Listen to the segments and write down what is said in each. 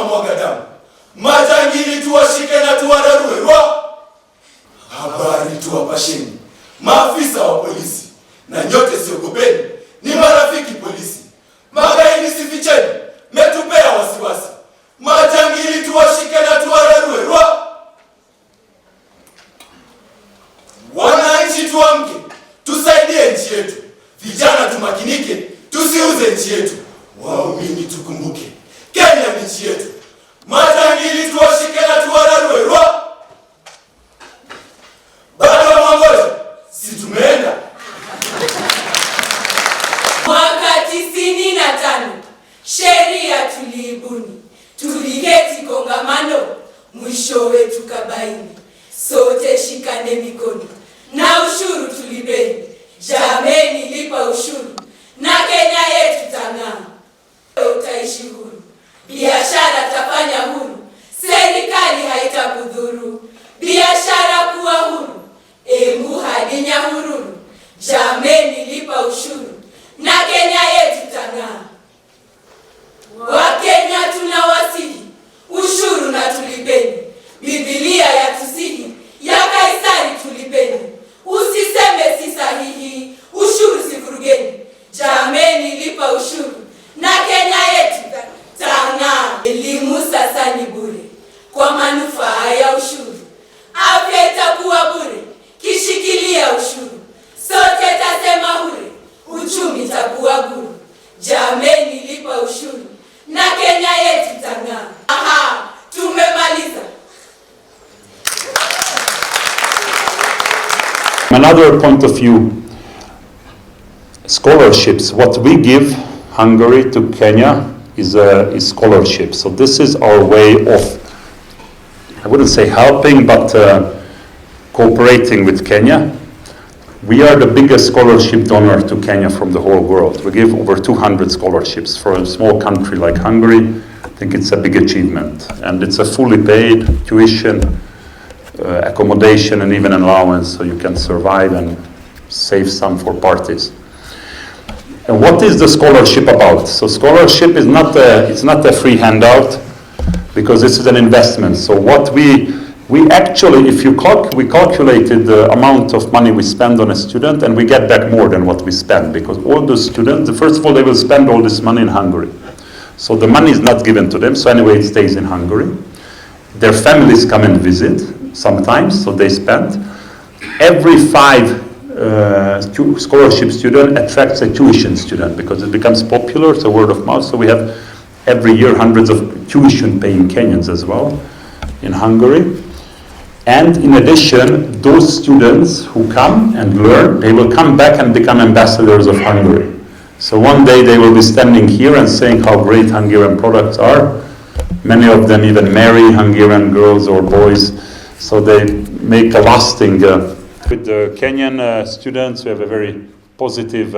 mwaga damu. Majangili tuwashike na tuwararue rwa. Habari tuwapasheni, maafisa wa polisi, na nyote siogopeni, ni marafiki polisi. Magaini sificheni, metupea wasiwasi. Majangili tuwashike na tuwararue rwa. Wananchi tuamke, tusaidie nchi yetu. Vijana tumakinike, tusiuze nchi yetu. Waumini tukumbuke, Kenya ni nchi yetu. Majangili tuwashike na tuwararue rwa. Bado mwangoja, si tumeenda. Mwaka 95 sheria tuliibuni, tuliketi kongamano, mwishowe tukabaini, sote shikane mikono na ushuru tulipeni. Jameni lipa ushuru na Kenya yetu tang'aa. Utaishi huru, biashara tafanya huru, serikali haitakudhuru. Biashara kuwa huru, Embu hadi Nyahururu. Jameni lipa ushuru na Kenya yetu tang'aa. Wakenya tunawasihi, ushuru na tulipeni. Biblia yatusihi, ya Kaisari tulipeni. Usiseme si sahihi, ushuru sivurugeni. Jameni lipa ushuru na Kenya yetu tang'aa. Elimu sasa ni bure kwa manufaa ya ushuru. Afya itakuwa bure kishikilia ushuru. Sote tasema hure, uchumi itakuwa guru. Jameni lipa ushuru na Kenya yetu tang'aa. Aha, tumemaliza. Another point of view, scholarships. What we give Hungary to Kenya is scholarship. So this is our way of, I wouldn't say helping, but cooperating with Kenya. We are the biggest scholarship donor to Kenya from the whole world. We give over 200 scholarships. For a small country like Hungary, I think it's a big achievement. And it's a fully paid tuition, accommodation, and even an allowance, so you can survive and save some for parties. And what is the scholarship about? So scholarship is it's not a free handout, because this is an investment. So what we actually, if we calculated the amount of money we spend on a student, and we get back more than what we spend, because all the students, first of all, they will spend all this money in Hungary. So the money is not given to them, so anyway it stays in Hungary. Their families come and visit sometimes, so they spend. Every 5 scholarship student attracts a tuition student, because it becomes popular, so word of mouth. So we have every year hundreds of tuition paying Kenyans as well in Hungary. And in addition, those students who come and learn, they will come back and become ambassadors of Hungary. So one day they will be standing here and saying how great Hungarian products are. Many of them even marry Hungarian girls or boys, so they make a lasting. With the Kenyan students, we have a very positive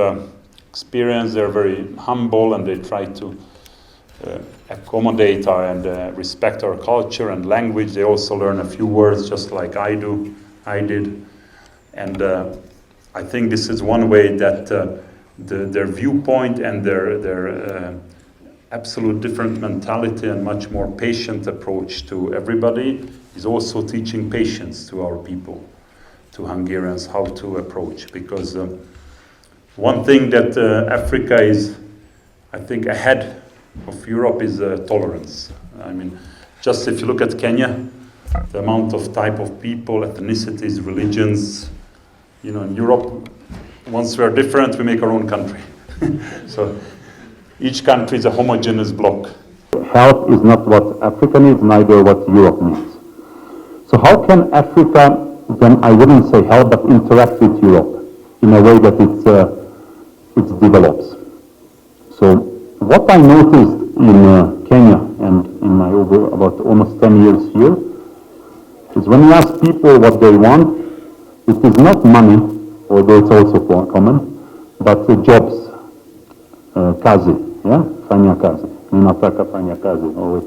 experience. They're very humble, and they try to accommodate and respect our culture and language. They also learn a few words, just like I did. And I think this is one way that their viewpoint and their absolute different mentality and much more patient approach to everybody is also teaching patience to our people, to Hungarians, how to approach. Because one thing that Africa is, I think, ahead of Europe is tolerance. I mean, just if you look at Kenya, the amount of type of people, ethnicities, religions, you know, in Europe, once we are different, we make our own country. So each country is a homogeneous block. Help is not what Africa needs, neither what Europe needs. So how can Africa, then I wouldn't say help, but interact with Europe in a way that it develops? So what I noticed in Kenya and in my about almost 10 years here is when you ask people what they want, it is not money, although it's also common, but jobs, kazi, yeah, fanya kazi, ninataka fanya kazi always.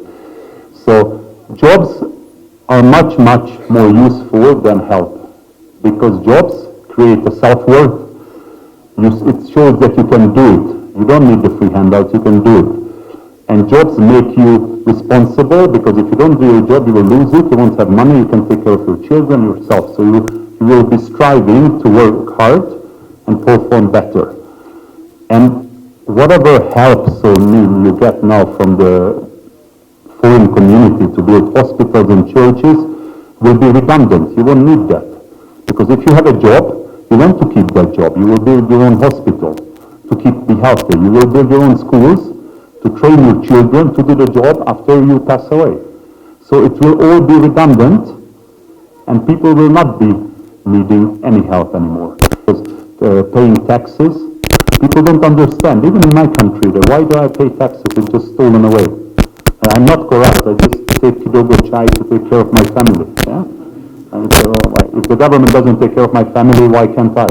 So jobs are much more useful than help, because jobs create a self-worth. It shows that you can do it. You don't need the free handouts, you can do it. And jobs make you responsible, because if you don't do your job, you will lose it, you won't have money, you can take care of your children, yourself. So you will be striving to work hard and perform better. And whatever helps or need you get now from the foreign community to build hospitals and churches will be redundant. You won't need that. Because if you have a job, you want to keep that job. You will build your own hospital to be healthy. You will build your own schools to train your children to do the job after you pass away. So it will all be redundant, and people will not be needing any help anymore. Because paying taxes, people don't understand. Even in my country, why do I pay taxes? It's just stolen away. I'm not corrupt. I just take kidogo chai to take care of my family. Yeah? And so, if the government doesn't take care of my family, why can't I?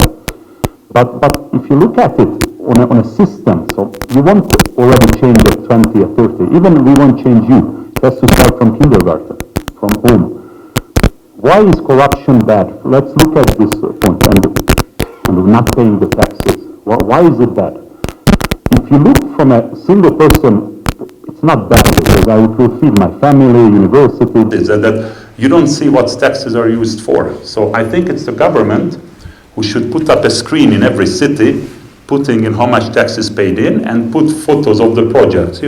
But if you look at it on a system, so you won't already change at 20 or 30. Even we won't change you. It has to start from kindergarten, from home. Why is corruption bad? Let's look at this point, and not paying the taxes. Why is it bad? If you look from a single person, it's not bad, because I will feed my family, university. Is that you don't see what taxes are used for. So I think it's the government who should put up a screen in every city, putting in how much tax is paid in, and put photos of the projects,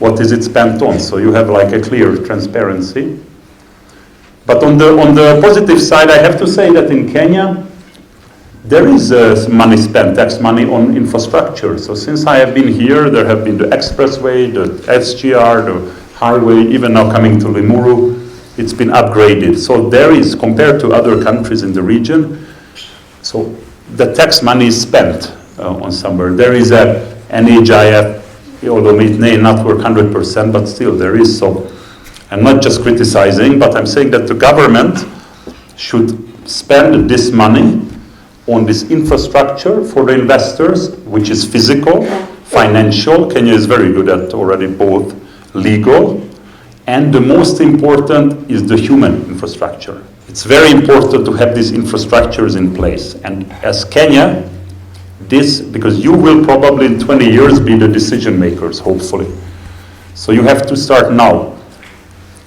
what is it spent on. So you have like a clear transparency. But on the positive side, I have to say that in Kenya, there is money spent, tax money on infrastructure. So since I have been here, there have been the expressway, the SGR, the highway, even now coming to Limuru, it's been upgraded. So there is, compared to other countries in the region, so the tax money is spent on somewhere. There is an NHIF, although it may not work 100%, but still there is. So I'm not just criticizing, but I'm saying that the government should spend this money on this infrastructure for the investors, which is physical, financial. Kenya is very good at already both legal, and the most important is the human infrastructure. It's very important to have these infrastructures in place. And as Kenya, because you will probably in 20 years be the decision makers, hopefully. So you have to start now.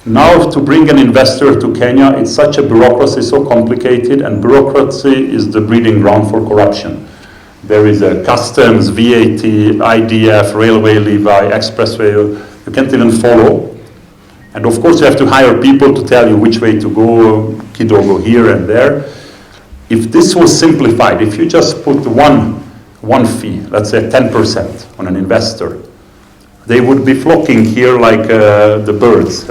Now to bring an investor to Kenya, it's such a bureaucracy, so complicated, and bureaucracy is the breeding ground for corruption. There is a customs, VAT, IDF, railway levy, expressway, you can't even follow. And of course you have to hire people to tell you which way to go, kidogo here and there. If this was simplified, if you just put one fee, let's say 10% on an investor, they would be flocking here like the birds.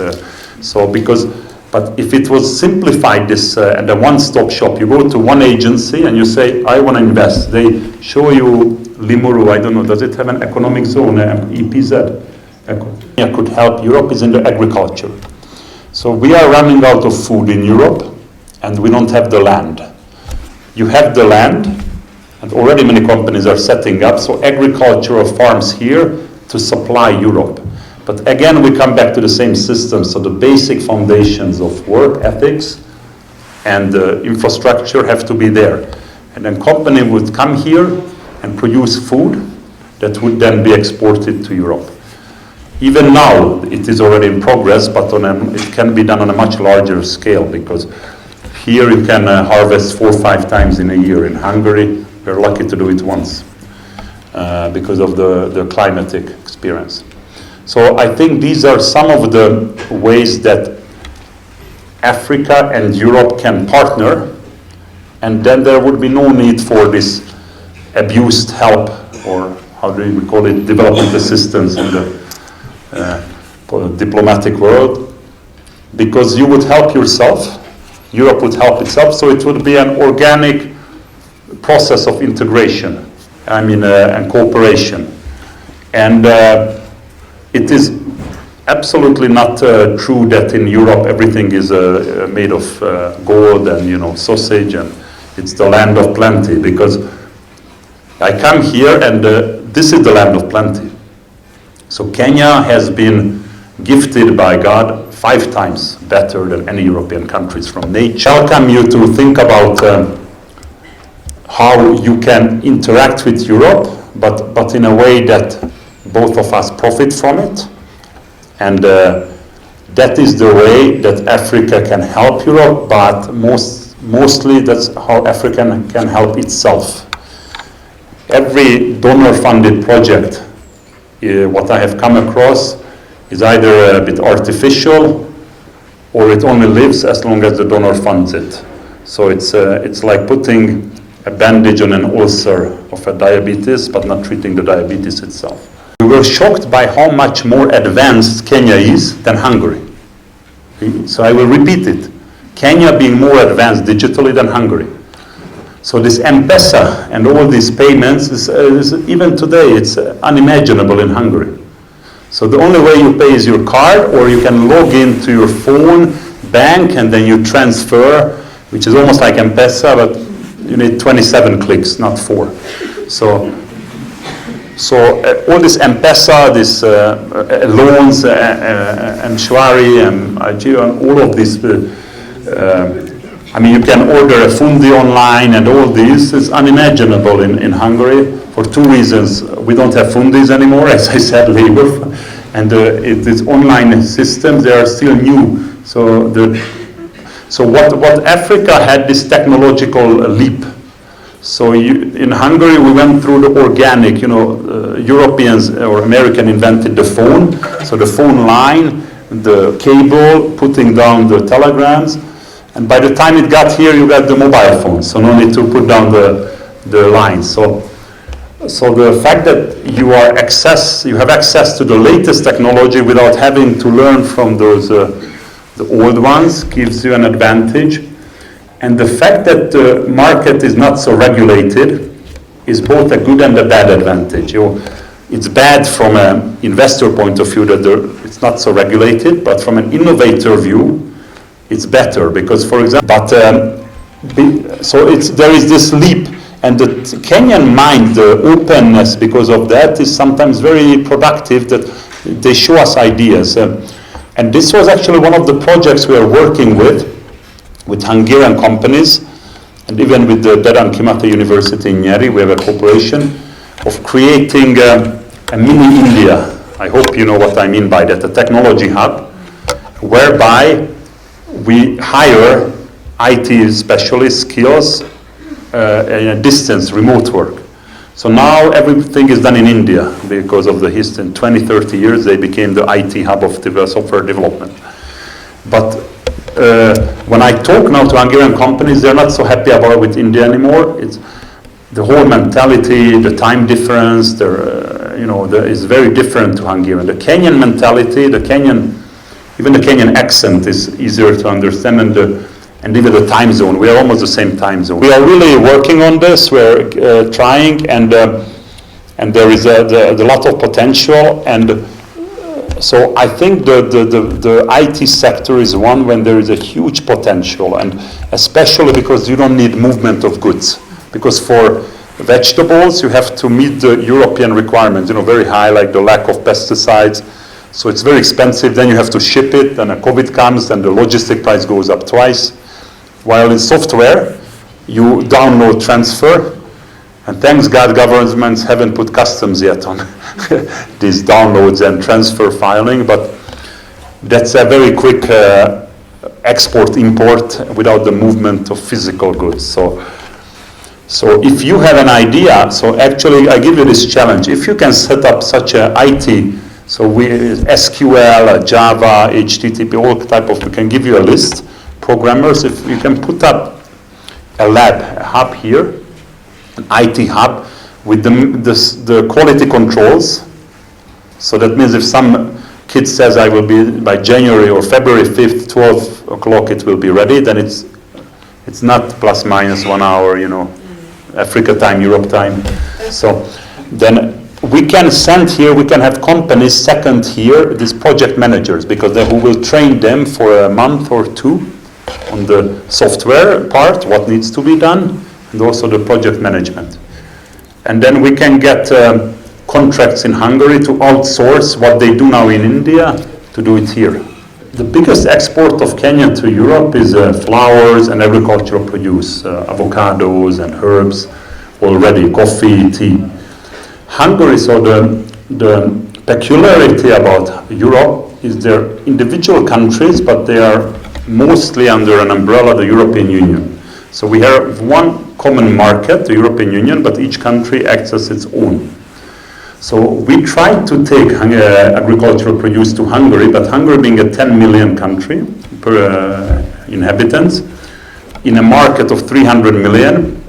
But if it was simplified, this and a one-stop shop, you go to one agency and you say, I want to invest. They show you Limuru, I don't know, does it have an economic zone, EPZ? Kenya could help. Europe is in the agriculture. So we are running out of food in Europe, and we don't have the land. You have the land, and already many companies are setting up, so agricultural farms here to supply Europe. But again, we come back to the same system, so the basic foundations of work ethics and infrastructure have to be there. And then company would come here and produce food that would then be exported to Europe. Even now, it is already in progress, but it can be done on a much larger scale, because here you can harvest 4 or 5 times in a year. In Hungary, we're lucky to do it once because of the climatic experience. So I think these are some of the ways that Africa and Europe can partner, and then there would be no need for this abused help, or how do we call it, development assistance in the diplomatic world, because you would help yourself, Europe would help itself, so it would be an organic process of integration, and cooperation. And it is absolutely not true that in Europe everything is made of gold and sausage, and it's the land of plenty, because I come here and this is the land of plenty. So Kenya has been gifted by God 5 times better than any European countries from nature. I welcome you to think about how you can interact with Europe, but in a way that both of us profit from it. And that is the way that Africa can help Europe, but mostly that's how Africa can help itself. Every donor-funded project, what I have come across, is either a bit artificial, or it only lives as long as the donor funds it. So it's like putting a bandage on an ulcer of a diabetes, but not treating the diabetes itself. We were shocked by how much more advanced Kenya is than Hungary. So I will repeat it. Kenya being more advanced digitally than Hungary. So this M-Pesa and all these payments, is even today, it's unimaginable in Hungary. So the only way you pay is your card, or you can log into your phone, bank, and then you transfer, which is almost like M-Pesa, but you need 27 clicks, not 4. So all this M-Pesa, this loans, M-Shwari, and all of these, I mean, you can order a fundi online, and all this is unimaginable in Hungary for 2 reasons. We don't have fundis anymore, as I said, labor, and these online systems, they are still new. So what Africa had this technological leap. So in Hungary, we went through the organic, Europeans or American invented the phone. So the phone line, the cable, putting down the telegrams. And by the time it got here, you got the mobile phone. So no need to put down the lines. So the fact that you have access to the latest technology without having to learn from those the old ones gives you an advantage. And the fact that the market is not so regulated is both a good and a bad advantage. It's bad from an investor point of view that it's not so regulated, but from an innovator view, it's better because, for example, there is this leap, and the Kenyan mind, the openness because of that is sometimes very productive, that they show us ideas. And this was actually one of the projects we are working with Hungarian companies, and even with the Kenyatta University in Nyeri, we have a cooperation of creating a mini India. I hope you know what I mean by that, a technology hub, whereby we hire IT specialist skills in a distance, remote work. So now everything is done in India because of the history. In 20, 30 years, they became the IT hub of software development. But when I talk now to Hungarian companies, they're not so happy about it with India anymore. It's the whole mentality, the time difference, is very different to Hungarian. The Kenyan mentality, even the Kenyan accent is easier to understand, and even the time zone. We are almost the same time zone. We are really working on this. We're trying, and there is a lot of potential. And so I think the IT sector is one when there is a huge potential, and especially because you don't need movement of goods. Because for vegetables, you have to meet the European requirements, very high, like the lack of pesticides. So it's very expensive. Then you have to ship it, and a COVID comes, and the logistic price goes up twice. While in software, you download, transfer, and thanks God governments haven't put customs yet on these downloads and transfer filing, but that's a very quick export-import without the movement of physical goods. So if you have an idea, so actually I give you this challenge. If you can set up such a IT, so SQL, Java, HTTP, all type of, we can give you a list. Programmers, if you can put up a lab, a hub here, an IT hub with the quality controls. So that means if some kid says I will be by January or February 5th, 12 o'clock it will be ready, then it's not plus minus 1 hour, Africa time, Europe time. So then we can send here, we can have companies second here, these project managers, because who will train them for a month or 2 on the software part, what needs to be done, and also the project management. And then we can get contracts in Hungary to outsource what they do now in India to do it here. The biggest export of Kenya to Europe is flowers and agricultural produce, avocados and herbs already, coffee, tea. Hungary, so the peculiarity about Europe is they're individual countries, but they are mostly under an umbrella, the European Union. So we have one common market, the European Union, but each country acts as its own. So we tried to take agricultural produce to Hungary, but Hungary being a 10 million country per inhabitants, in a market of 300 million,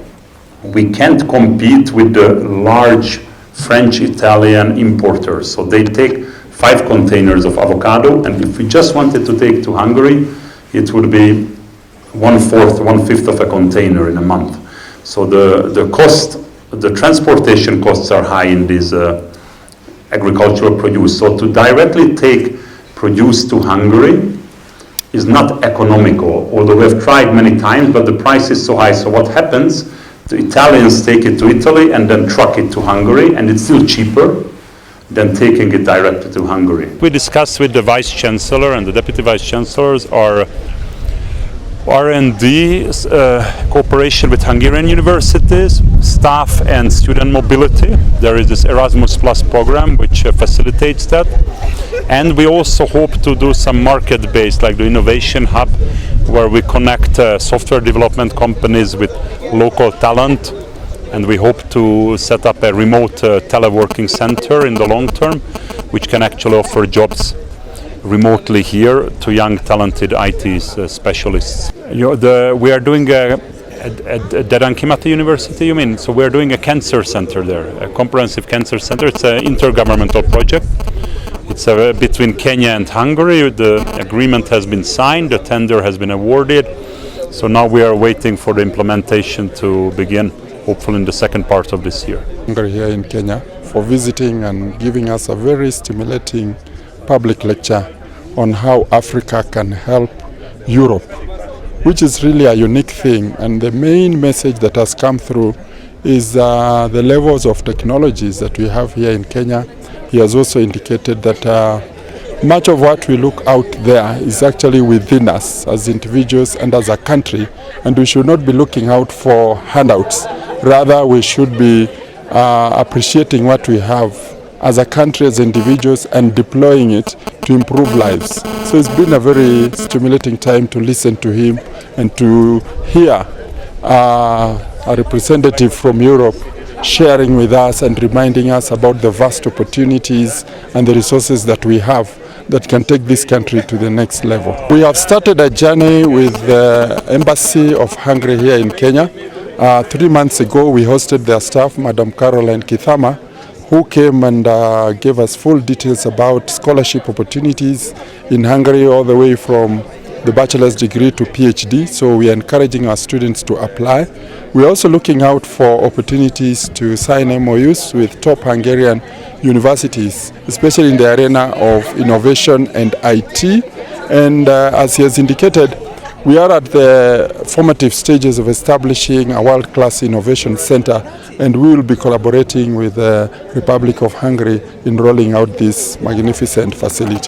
we can't compete with the large French, Italian importers. So they take 5 containers of avocado, and if we just wanted to take to Hungary, it would be 1/4, 1/5 of a container in a month. So the cost, the transportation costs are high in this agricultural produce. So to directly take produce to Hungary is not economical, although we have tried many times, but the price is so high. So what happens, the Italians take it to Italy and then truck it to Hungary, and it's still cheaper than taking it directly to Hungary. We discussed with the Vice Chancellor and the Deputy Vice Chancellors our R&D cooperation with Hungarian universities, staff and student mobility. There is this Erasmus Plus program which facilitates that. And we also hope to do some market-based, like the Innovation Hub, where we connect software development companies with local talent. And we hope to set up a remote teleworking center in the long term, which can actually offer jobs remotely here to young talented IT specialists. We are doing at Kenyatta University, you mean? So we are doing a cancer center there, a comprehensive cancer center. It's an intergovernmental project. It's between Kenya and Hungary. The agreement has been signed, the tender has been awarded. So now we are waiting for the implementation to begin, hopefully in the second part of this year. Hungary here in Kenya for visiting and giving us a very stimulating public lecture on how Africa can help Europe, which is really a unique thing. And the main message that has come through is the levels of technologies that we have here in Kenya. He has also indicated that much of what we look out there is actually within us as individuals and as a country, and we should not be looking out for handouts. Rather, we should be appreciating what we have as a country, as individuals, and deploying it to improve lives. So it's been a very stimulating time to listen to him and to hear a representative from Europe sharing with us and reminding us about the vast opportunities and the resources that we have that can take this country to the next level. We have started a journey with the Embassy of Hungary here in Kenya. 3 months ago, we hosted their staff, Madam Caroline Kithama, who came and gave us full details about scholarship opportunities in Hungary, all the way from the bachelor's degree to PhD. So we are encouraging our students to apply. We're also looking out for opportunities to sign MOUs with top Hungarian universities, especially in the arena of innovation and IT. And as he has indicated, we are at the formative stages of establishing a world-class innovation center, and we will be collaborating with the Republic of Hungary in rolling out this magnificent facility.